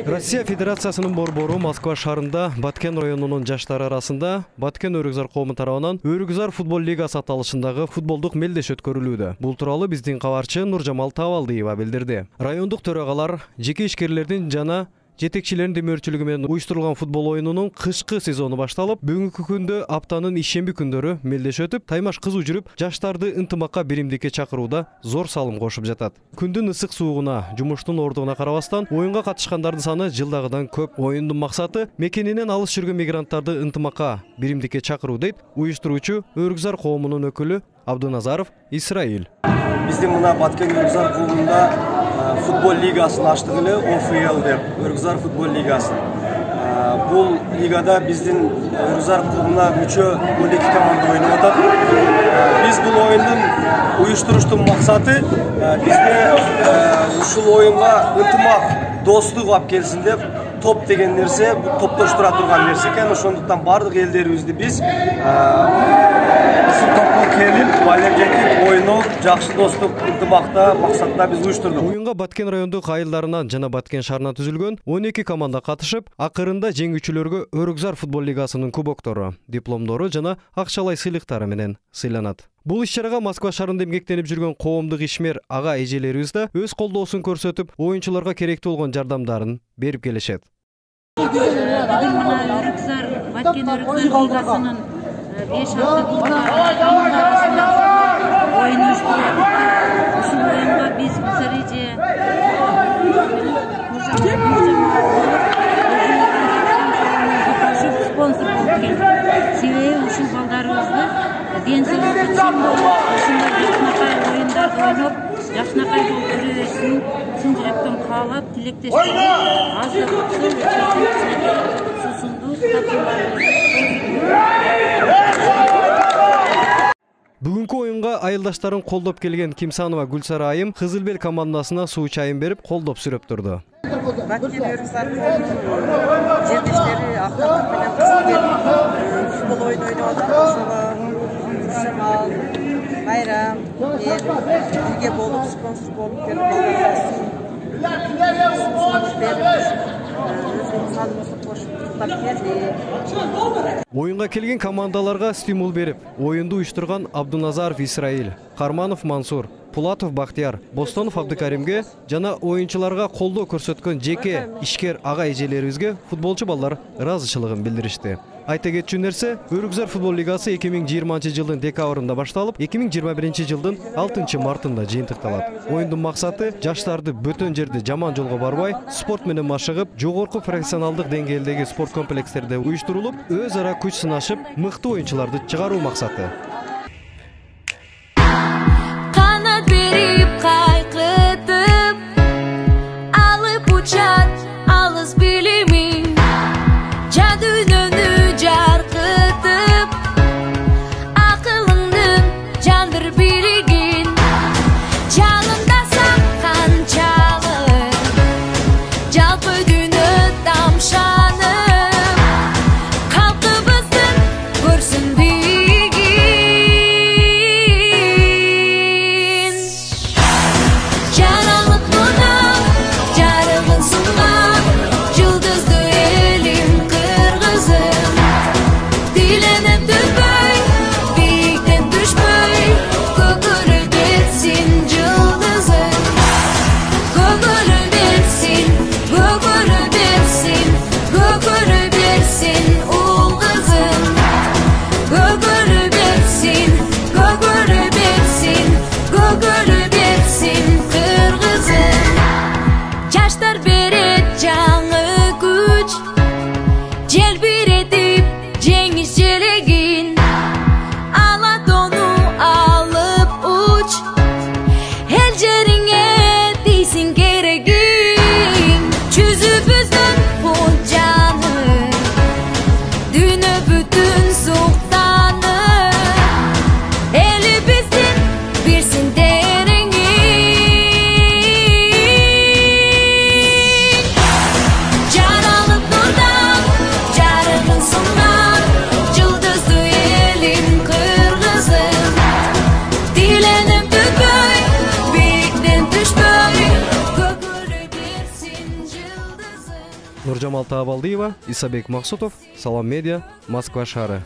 Россия Федерациясынын борбору Москва шаарында Баткен районунун жаштары арасында Баткен Өрүкзар коому тарабынан Өрүкзар футбол лигасы аталышындагы футболдук мелдеш өткөрүлүүдө. Бул тууралуу биздин кабарчы Нуржамал Табалдиева билдирди. Райондук төрагалар жеке ишкерлердин жана жетекчилердин демөөрчүлүгү менен уюштурулган футбол оюнунун кышкы сезону башталып, бүгүнкү күндө аптанын ишемби күндөрү мелдеш өтүп, таймаш кызуу жүрүп, жаштарды ынтымакка, биримдикке чакырууда зор салым кошуп жатат. Күндүн ысык суугуна, жумуштун ордугуна карабастан, оюнга катышкандардын саны жылдагыдан көп. Оюндун максаты мекенинен алыс жүргөн мигранттарды ынтымакка, биримдикке чакыруу дейт уюштуруучу Өрүкзар коомунун өкүлү Абдуназаров Исраил. Биздин мына Баткен Өрүкзар коомунда футбол лигасын аштык эле, ОФЛ деп, Өрүкзар футбол лигасы. Бул лигада биздин Өрүкзар клубуна мүчө 12 команда ойноп атат. Биз бул оюндун уюштуруштун максаты бизде ушул оюнга ынтымак, достук алып келсин деп, топ деген нерсе топтоштура турган нерсе экен. Ошондуктан бардык элдерибизди биз топко келип, байлап жетип, ойноп, жакшы достук, ынтымакта максатында биз уюштурдук. Оюнга Баткен райондук айылдарынан жана Баткен шаарынан түзүлгөн 12 команда катышып, акырында жеңүүчүлөргө Өрүкзар футбол лигасынын кубоктору, дипломдору жана акчалай сыйлыктары менен сыйланат. Бул иш-чарага Москва шаарында эмгектенип жүргөн коомдук ишмер ага эжелерибиз да өз колдоосун көрсөтүп, оюнчуларга керектүү болгон жардамдарын берип келишет. Баткен Өрүкзар лигасынын 5 hafta oyun uyuşturuyoruz. Ушул оюнга биз Сариже спонсор болуп келдик. Себеби ушул балдарыбызды ден соолугу чың болуп, ушундай жакшынакай оюндарды ойноп, жакшынакай болуп жүрө берсин, чын жүрөктөн каалап, тилектештик аз да болсо сусундуу Бүгүнкү оюнга айылдаштарын колдоп келген Кимсанова Гүлсара айым Кызылбел командасына суу чайын берип, колдоп сүрөп турду. Баткен Өрүкзар жерлештери Актыркы менен Кызылбел футбол ойunu ойноп атат. Ошого Нуржамал, Майрам, бирге болуп спонсор болуп келип Оюнга келген командаларга стимул берип, оюнду уюштурган Абдуназаров Исраил, Карманов Мансур, Пулатов Бактияр, Бостонов Абдыкаримге жана оюнчуларга колдоо көрсөткөн жеке ишкер ага эжелерибизге футболчу балдар ыраазычылыгын билдиришти. Айта кетчү нерсе, Өрүкзар футбол лигасы 2020-жылдын декабрында башталып, 2021-жылдын 6-мартында жыйынтыкталат. Оюндун максаты жаштарды бөтөн жерде жаман жолго барбай, спорт менен машыгып, жогорку профессионалдык деңгээлдеги спорт комплекстерде уюштурулуп, өз ара күч сынашып, мыкты оюнчуларды чыгаруу максаты. Нуржамал Таабалдиева, Исабек Максутов, Салам Медиа, Москва шары.